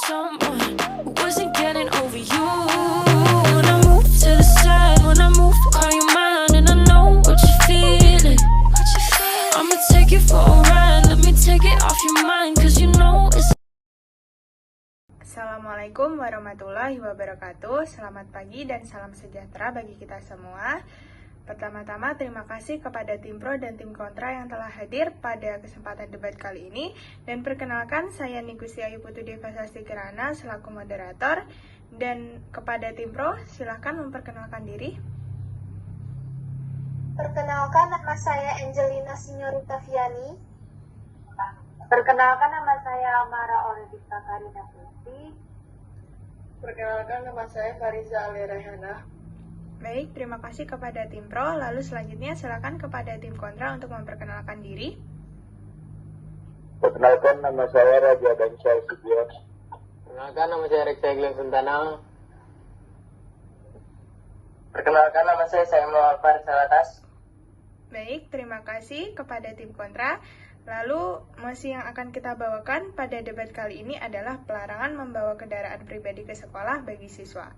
someone who wasn't getting over you. When I move to the side, when I move, call you mine, and I know what you're feeling. I'ma take you for a ride, let me take it off your mind, cause you know it's. Assalamualaikum warahmatullahi wabarakatuh. Selamat pagi dan salam sejahtera bagi kita semua. Pertama-tama terima kasih kepada tim pro dan tim kontra yang telah hadir pada kesempatan debat kali ini. Dan perkenalkan, saya Nigusti Ayu Putu Deva Sasti Kirana selaku moderator. Dan kepada tim pro, silahkan memperkenalkan diri. Perkenalkan, nama saya Angelina Signorita Viani. Perkenalkan, nama saya Amara Oredita Karina Putri. Perkenalkan, nama saya Fariza Alirahana. Baik, terima kasih kepada tim pro. Lalu selanjutnya silakan kepada tim kontra untuk memperkenalkan diri. Perkenalkan, nama saya Raja Dansyah Subion. Perkenalkan, nama saya Reksa Glenn Sentana. Perkenalkan, nama saya Samuel Alvar Salatas. Baik, terima kasih kepada tim kontra. Lalu, mosi yang akan kita bawakan pada debat kali ini adalah pelarangan membawa kendaraan pribadi ke sekolah bagi siswa.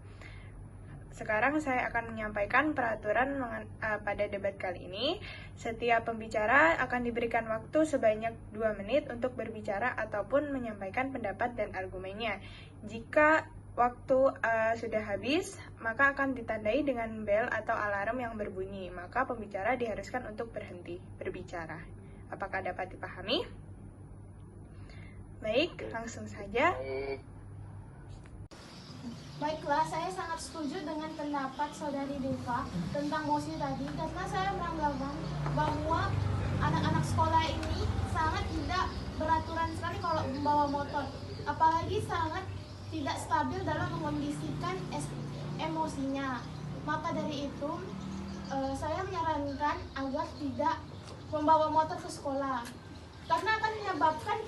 Sekarang saya akan menyampaikan peraturan pada debat kali ini. Setiap pembicara akan diberikan waktu sebanyak 2 menit untuk berbicara ataupun menyampaikan pendapat dan argumennya. Jika waktu sudah habis, maka akan ditandai dengan bel atau alarm yang berbunyi. Maka pembicara diharuskan untuk berhenti berbicara. Apakah dapat dipahami? Baik, langsung saja. Baiklah, saya sangat setuju dengan pendapat Saudari Deva tentang mosi tadi, karena saya beranggapan bahwa anak-anak sekolah ini sangat tidak beraturan sekali kalau membawa motor, apalagi sangat tidak stabil dalam mengondisikan emosinya. Maka dari itu, saya menyarankan agar tidak membawa motor ke sekolah, karena akan menyebabkan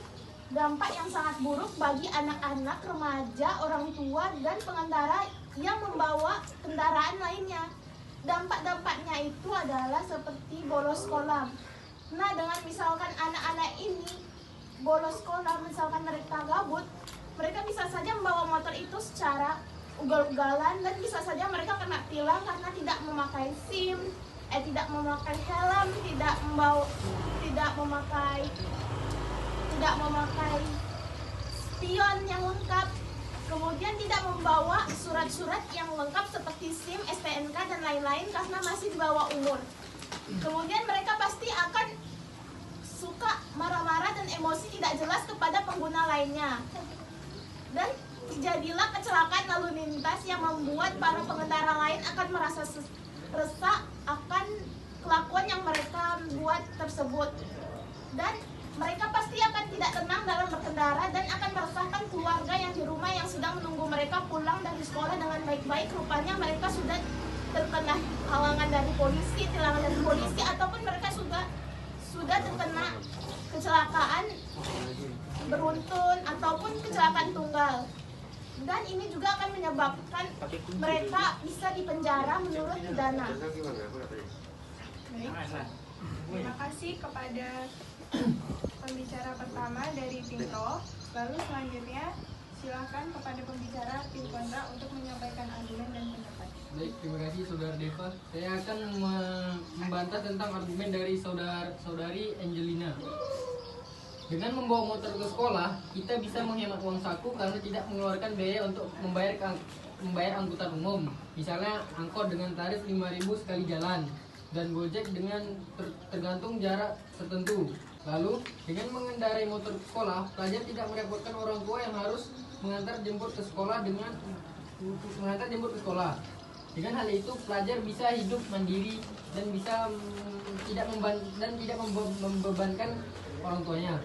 dampak yang sangat buruk bagi anak-anak, remaja, orang tua, dan pengendara yang membawa kendaraan lainnya. Dampak-dampaknya itu adalah seperti bolos sekolah. Nah, dengan misalkan anak-anak ini bolos sekolah, misalkan mereka gabut, mereka bisa saja membawa motor itu secara ugal-ugalan, dan bisa saja mereka kena tilang karena tidak memakai SIM, tidak memakai helm, tidak memakai spion yang lengkap, kemudian tidak membawa surat-surat yang lengkap seperti SIM, STNK, dan lain-lain karena masih di bawah umur. Kemudian mereka pasti akan suka marah-marah dan emosi tidak jelas kepada pengguna lainnya. Dan terjadilah kecelakaan lalu lintas yang membuat para pengendara lain akan merasa resah akan kelakuan yang mereka buat tersebut. Dan mereka pasti akan tidak tenang dalam berkendara dan akan meresahkan keluarga yang di rumah yang sedang menunggu mereka pulang dari sekolah dengan baik-baik. Rupanya mereka sudah terkena halangan dari polisi, tilangan dari polisi, ataupun mereka sudah terkena kecelakaan beruntun ataupun kecelakaan tunggal. Dan ini juga akan menyebabkan mereka bisa dipenjara menurut pidana. Terima kasih kepada pembicara pertama dari tim pro. Lalu selanjutnya silakan kepada pembicara tim kontra untuk menyampaikan argumen dan pendapat. Baik, terima kasih Saudara Deva. Saya akan membantah tentang argumen dari saudari Angelina. Dengan membawa motor ke sekolah, kita bisa menghemat uang saku karena tidak mengeluarkan biaya untuk membayar angkutan umum. Misalnya angkot dengan tarif 5.000 sekali jalan dan Gojek dengan tergantung jarak tertentu. Lalu, dengan mengendarai motor ke sekolah, pelajar tidak merepotkan orang tua yang harus mengantar jemput ke sekolah. Dengan hal itu, pelajar bisa hidup mandiri dan bisa tidak membebankan orang tuanya.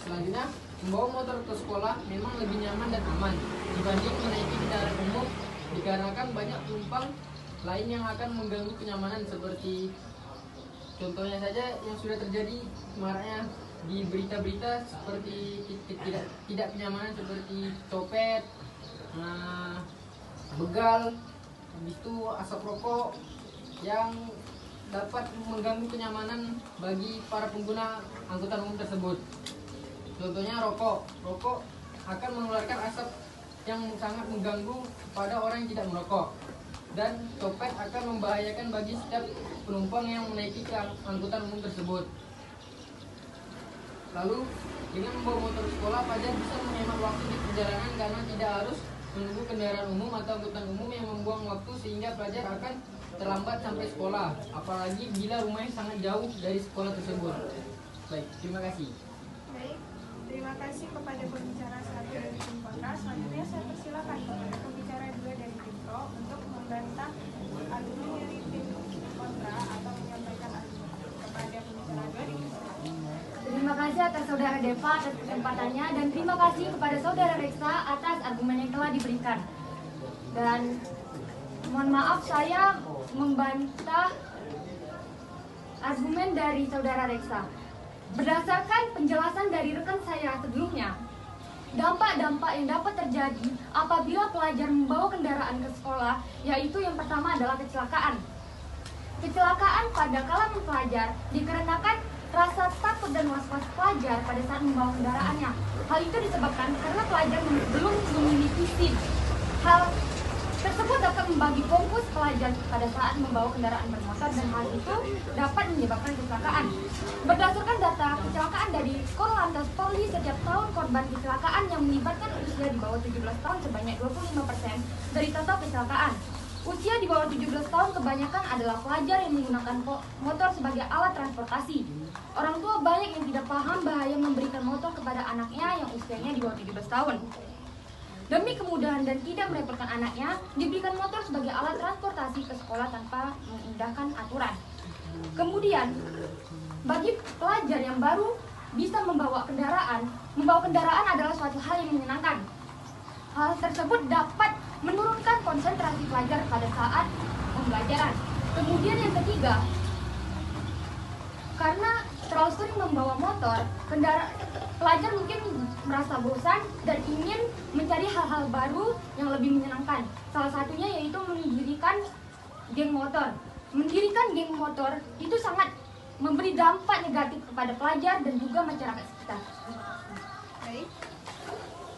Selanjutnya, membawa motor ke sekolah memang lebih nyaman dan aman dibanding menaiki kendaraan umum, dikarenakan banyak penumpang lain yang akan mengganggu kenyamanan, seperti contohnya saja yang sudah terjadi maraknya di berita-berita seperti tidak kenyamanan seperti copet, begal, habis itu asap rokok yang dapat mengganggu kenyamanan bagi para pengguna angkutan umum tersebut. Contohnya rokok akan mengeluarkan asap yang sangat mengganggu pada orang yang tidak merokok. Dan topet akan membahayakan bagi setiap penumpang yang menaiki ke angkutan umum tersebut. Lalu, dengan membawa motor sekolah, pelajar bisa menghemat waktu di perjalanan karena tidak harus menunggu kendaraan umum atau angkutan umum yang membuang waktu sehingga pelajar akan terlambat sampai sekolah, apalagi bila rumahnya sangat jauh dari sekolah tersebut. Baik, terima kasih. Baik, terima kasih kepada pembicara 1 dari tim kontra. Selanjutnya saya persilakan kepada pembicara 2 dari tim pro untuk membantah argumen dari tim kontra atau menyampaikan argumen kepada pembicara 2 di tim pro. Terima kasih atas saudara Deva atas kesempatannya dan terima kasih kepada saudara Reksa atas argumen yang telah diberikan. Dan mohon maaf saya membantah argumen dari saudara Reksa. Berdasarkan penjelasan dari rekan saya sebelumnya, dampak-dampak yang dapat terjadi apabila pelajar membawa kendaraan ke sekolah, yaitu yang pertama adalah kecelakaan. Kecelakaan pada kalangan pelajar dikarenakan rasa takut dan was-was pelajar pada saat membawa kendaraannya. Hal itu disebabkan karena pelajar belum memiliki SIM. Hal tersebut dapat membagi fokus pelajar pada saat membawa kendaraan bermotor dan hal itu dapat menyebabkan kecelakaan. Berdasarkan data kecelakaan dari Korlantas Polri, setiap tahun korban kecelakaan yang melibatkan usia di bawah 17 tahun sebanyak 25% dari total kecelakaan. Usia di bawah 17 tahun kebanyakan adalah pelajar yang menggunakan motor sebagai alat transportasi. Orang tua banyak yang tidak paham bahaya memberikan motor kepada anaknya yang usianya di bawah 17 tahun. Demi kemudahan dan tidak merepotkan anaknya, diberikan motor sebagai alat transportasi ke sekolah tanpa mengindahkan aturan. Kemudian, bagi pelajar yang baru bisa membawa kendaraan adalah suatu hal yang menyenangkan. Hal tersebut dapat menurunkan konsentrasi pelajar pada saat pembelajaran. Kemudian yang ketiga, karena terlalu sering membawa motor, pelajar mungkin merasa bosan dan ingin mencari hal-hal baru yang lebih menyenangkan. Salah satunya yaitu mendirikan geng motor. Mendirikan geng motor itu sangat memberi dampak negatif kepada pelajar dan juga masyarakat sekitar. Baik,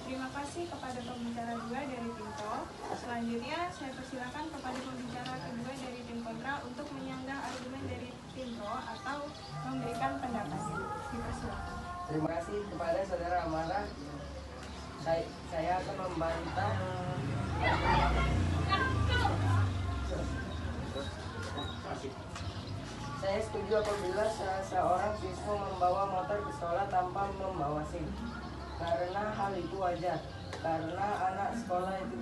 terima kasih kepada pembicara 2 dari tim pro. Selanjutnya saya persilakan kepada pembicara kedua dari tim kontra untuk menyanggah argumen dari tim pro atau memberikan pendapatnya. Dipersilakan. Terima kasih kepada saudara Amara. Saya akan membantah saya setuju apabila seorang siswa membawa motor ke sekolah tanpa membawa SIM. Karena hal itu wajar. Karena anak sekolah itu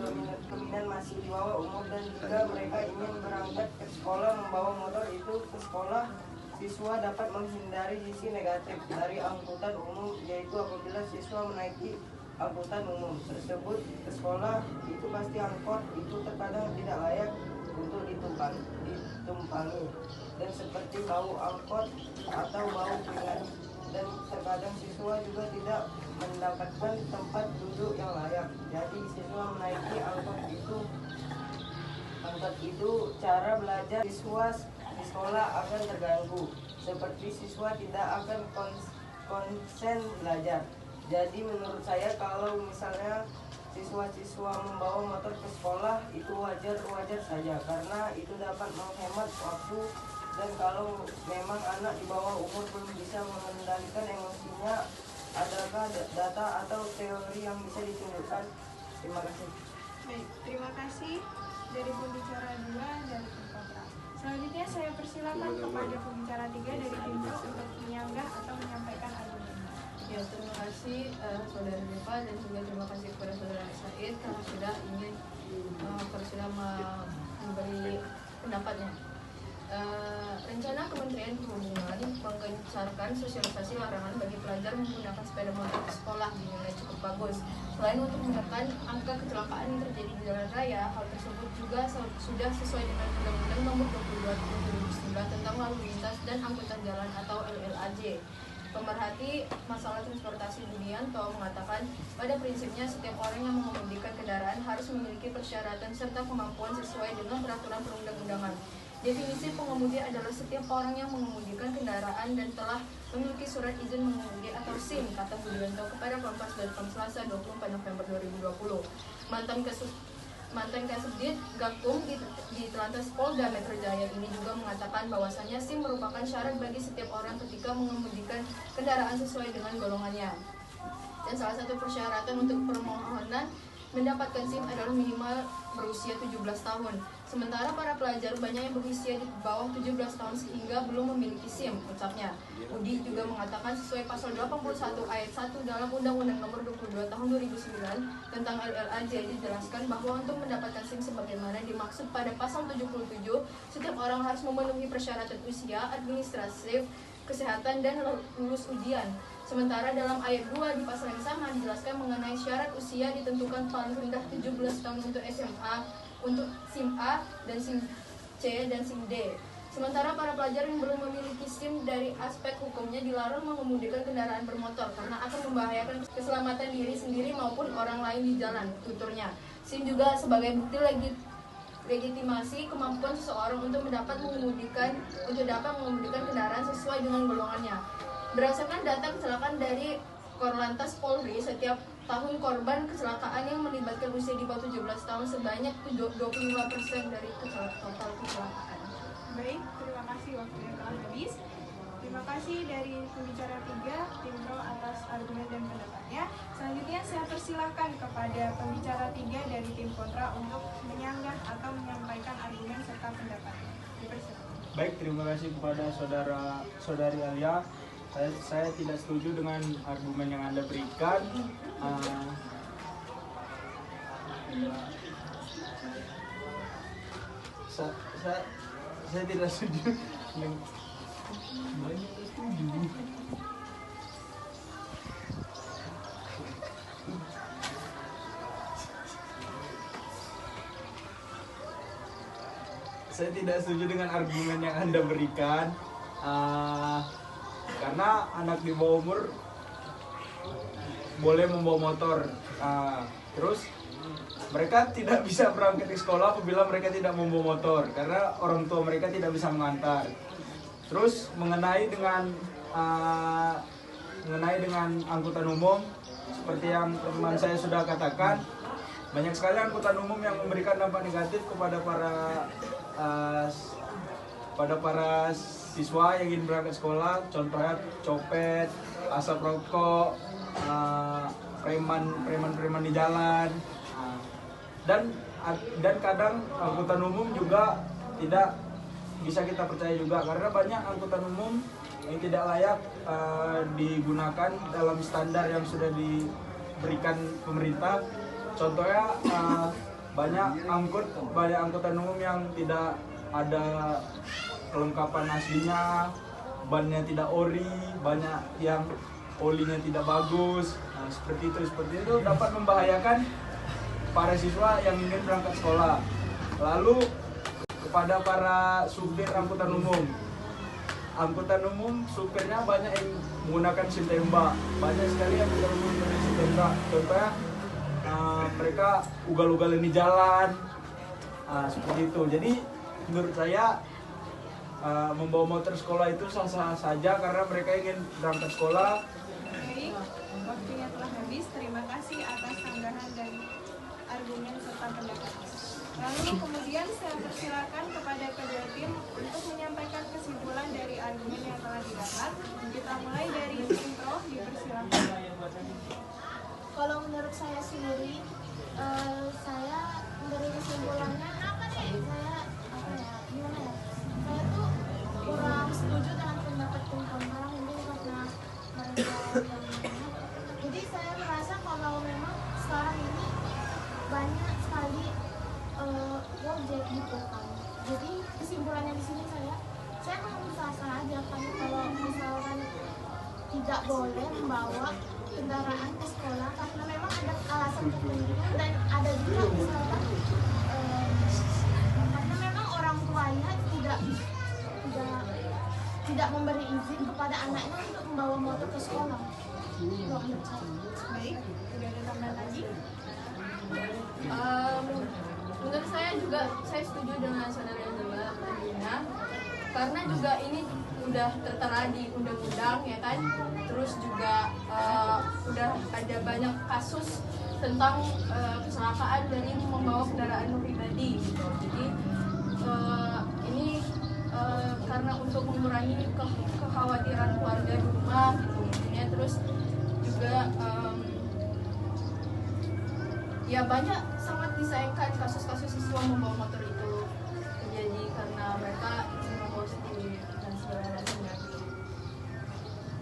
dominan masih di bawah umur dan jika mereka ingin berangkat ke sekolah membawa motor itu ke sekolah, siswa dapat menghindari sisi negatif dari angkutan umum, yaitu apabila siswa menaiki angkutan umum tersebut ke sekolah, itu pasti angkot itu terkadang tidak layak untuk ditumpangi dan seperti bau angkot atau bau keringat, dan terkadang siswa juga tidak mendapatkan tempat duduk yang layak. Jadi siswa menaiki angkot itu cara belajar siswa di sekolah akan terganggu, seperti siswa tidak akan konsen belajar. Jadi menurut saya kalau misalnya siswa-siswa membawa motor ke sekolah itu wajar saja karena itu dapat menghemat waktu, dan kalau memang anak di bawah umur belum bisa mengendalikan emosinya, adakah data atau teori yang bisa ditunjukkan? Terima kasih. Baik, terima kasih dari pembicara 2 dari tim kontra. Selanjutnya saya persilakan kepada pembicara 3 dari tim pro untuk menyanggah atau menyampaikan argumennya. Ya, terima kasih saudara Deva dan juga terima kasih kepada saudara Said karena sudah memberi pendapatnya. Rencana Kementerian Perhubungan menggencarkan sosialisasi larangan bagi pelajar menggunakan sepeda motor ke sekolah dinilai cukup bagus. Selain untuk menekan angka kecelakaan yang terjadi di jalan raya, hal tersebut juga sudah sesuai dengan Undang-Undang Nomor 22 Tahun 2009 tentang Lalu Lintas dan Angkutan Jalan atau LLAJ. Pemerhati masalah transportasi Budianto mengatakan, pada prinsipnya setiap orang yang mengemudikan kendaraan harus memiliki persyaratan serta kemampuan sesuai dengan peraturan perundang-undangan. Definisi pengemudi adalah setiap orang yang mengemudikan kendaraan dan telah memiliki surat izin mengemudi atau SIM, kata Budianto kepada Kompas.com Selasa 24 November 2020. Mantan Kasubdit Gakum di Telantas Polda Metro Jaya ini juga mengatakan bahwasannya SIM merupakan syarat bagi setiap orang ketika mengemudikan kendaraan sesuai dengan golongannya. Dan salah satu persyaratan untuk permohonan mendapatkan SIM adalah minimal berusia 17 tahun. Sementara para pelajar banyak yang berusia di bawah 17 tahun sehingga belum memiliki SIM, ucapnya. Budi juga mengatakan sesuai pasal 81 ayat 1 dalam Undang-Undang Nomor 22 Tahun 2009 tentang LLAJ dijelaskan bahwa untuk mendapatkan SIM sebagaimana dimaksud pada pasal 77, setiap orang harus memenuhi persyaratan usia, administratif, kesehatan, dan lulus ujian. Sementara dalam ayat 2 di pasal yang sama dijelaskan mengenai syarat usia ditentukan paling rendah 17 tahun untuk SMA, untuk SIM A dan SIM C dan SIM D. Sementara para pelajar yang belum memiliki SIM dari aspek hukumnya dilarang mengemudikan kendaraan bermotor karena akan membahayakan keselamatan diri sendiri maupun orang lain di jalan, tuturnya. SIM juga sebagai bukti legitimasi kemampuan seseorang untuk dapat mengemudikan kendaraan sesuai dengan golongannya. Berdasarkan data kecelakaan dari Korlantas Polri, setiap tahun korban kecelakaan yang melibatkan usia di bawah 17 tahun sebanyak 25% dari total kecelakaan. Baik, terima kasih waktunya telah habis. Terima kasih dari pembicara 3, Tim Pro atas argumen dan pendapatnya. Selanjutnya saya persilahkan kepada pembicara 3 dari Tim Kontra untuk menyanggah atau menyampaikan argumen serta pendapatnya. Dipersilakan. Baik, terima kasih kepada saudari Alia. Saya tidak setuju dengan argumen yang Anda berikan. Saya tidak setuju. Saya tidak setuju dengan argumen yang Anda berikan. Karena anak di bawah umur boleh membawa motor, terus mereka tidak bisa berangkat ke sekolah apabila mereka tidak membawa motor karena orang tua mereka tidak bisa mengantar. Terus mengenai dengan angkutan umum, seperti yang teman saya sudah katakan, banyak sekali angkutan umum yang memberikan dampak negatif kepada para siswa yang ingin berangkat sekolah, contohnya copet, asap rokok, preman di jalan, dan kadang angkutan umum juga tidak bisa kita percaya juga karena banyak angkutan umum yang tidak layak digunakan dalam standar yang sudah diberikan pemerintah. Contohnya banyak angkutan umum yang tidak ada kelengkapan aslinya, bannya tidak ori, banyak yang olinya tidak bagus. Nah, seperti itu dapat membahayakan para siswa yang ingin berangkat sekolah. Lalu kepada para supir angkutan umum, supirnya banyak yang menggunakan SIM tembak. Banyak sekali angkutan umum menggunakan SIM tembak. Contohnya mereka ugal-ugalan di jalan, seperti itu. Jadi menurut saya membawa motor sekolah itu sah-sah saja karena mereka ingin berangkat sekolah. Baik, waktunya telah habis. Terima kasih atas sanggahan dan argumen serta pendapat. Lalu kemudian saya persilakan kepada kedua tim untuk menyampaikan kesimpulan dari argumen yang telah didapat. Kita mulai dari Tim Pro, dipersilakan. Kalau menurut saya sendiri, saya dari kesimpulannya saya tuh kurang setuju dengan pendapat tim kontra mungkin karena mereka jadi saya merasa kalau memang sekarang ini banyak sekali gojek gitu kan. Jadi kesimpulannya di sini saya memang sah-sah aja kan kalau misalkan tidak boleh membawa kendaraan ke sekolah karena memang ada alasan tertentu dan ada juga misalkan karena memang orang tuanya tidak memberi izin kepada anaknya untuk membawa motor ke sekolah. Baik, sudah ada tambahan lagi? Menurut saya setuju dengan saudara Angela Dina karena juga ini udah tertera di undang-undang ya kan, terus juga udah ada banyak kasus tentang kecelakaan dari membawa kendaraan pribadi gitu. Jadi ini karena untuk mengurangi kekhawatiran keluarga di rumah gitu ya, terus juga ya banyak sangat disayangkan kasus-kasus siswa membawa motor itu terjadi karena mereka ingin membawa sendiri dan segala macamnya.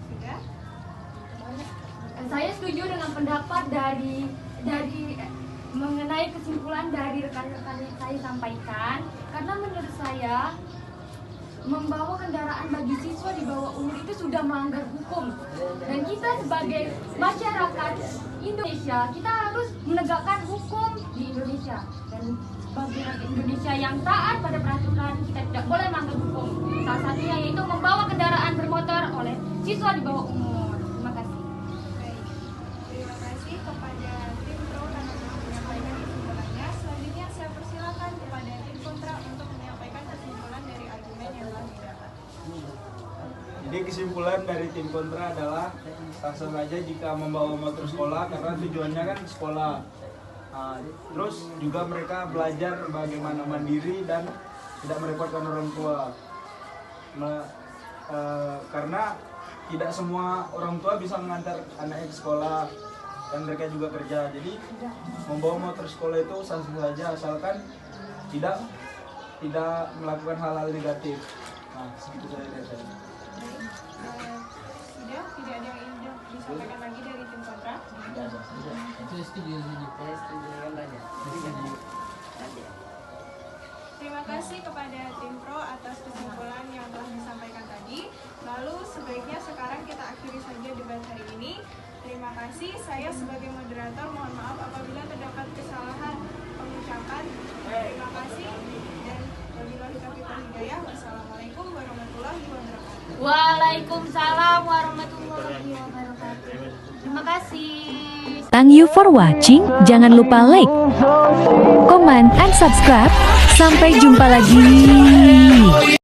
Sudah? Saya setuju dengan pendapat dari mengenai kesimpulan dari rekan-rekan yang saya sampaikan, karena menurut saya membawa kendaraan bagi siswa di bawah umur itu sudah melanggar hukum, dan kita sebagai masyarakat Indonesia kita harus menegakkan hukum di Indonesia, dan bagi rakyat Indonesia yang taat pada peraturan kita tidak boleh melanggar hukum. Salah satunya yaitu membawa kendaraan bermotor oleh siswa di bawah umur. Terima kasih. Baik, terima kasih kepada tim pro karena telah menyampaikan kesimpulannya. Selanjutnya saya persilakan kepada tim kontra untuk menyampaikan kesimpulan dari argumen yang telah didapat. Jadi kesimpulan dari tim kontra adalah sah-sah saja jika membawa motor sekolah karena tujuannya kan sekolah. Terus juga mereka belajar bagaimana mandiri dan tidak merepotkan orang tua. Karena tidak semua orang tua bisa mengantar anaknya ke sekolah dan mereka juga kerja. Jadi membawa motor sekolah itu sah-sah saja asalkan tidak melakukan hal-hal negatif. Nah, segitu saja dari saya. Sudah, tidak ada yang ingin disampaikan lagi dari tim kontra? Setuju. Terima kasih kepada tim pro atas kesimpulan yang telah disampaikan tadi. Lalu sebaiknya sekarang kita akhiri saja debat hari ini. Terima kasih. Saya sebagai moderator mohon maaf apabila terdapat kesalahan pengucapan. Terima kasih dan wabillahi taufiq wal hidayah. Wassalamualaikum warahmatullahi wabarakatuh. Waalaikumsalam warahmatullahi wabarakatuh. Terima kasih. Thank you for watching. Jangan lupa like, comment, and subscribe. Sampai jumpa lagi.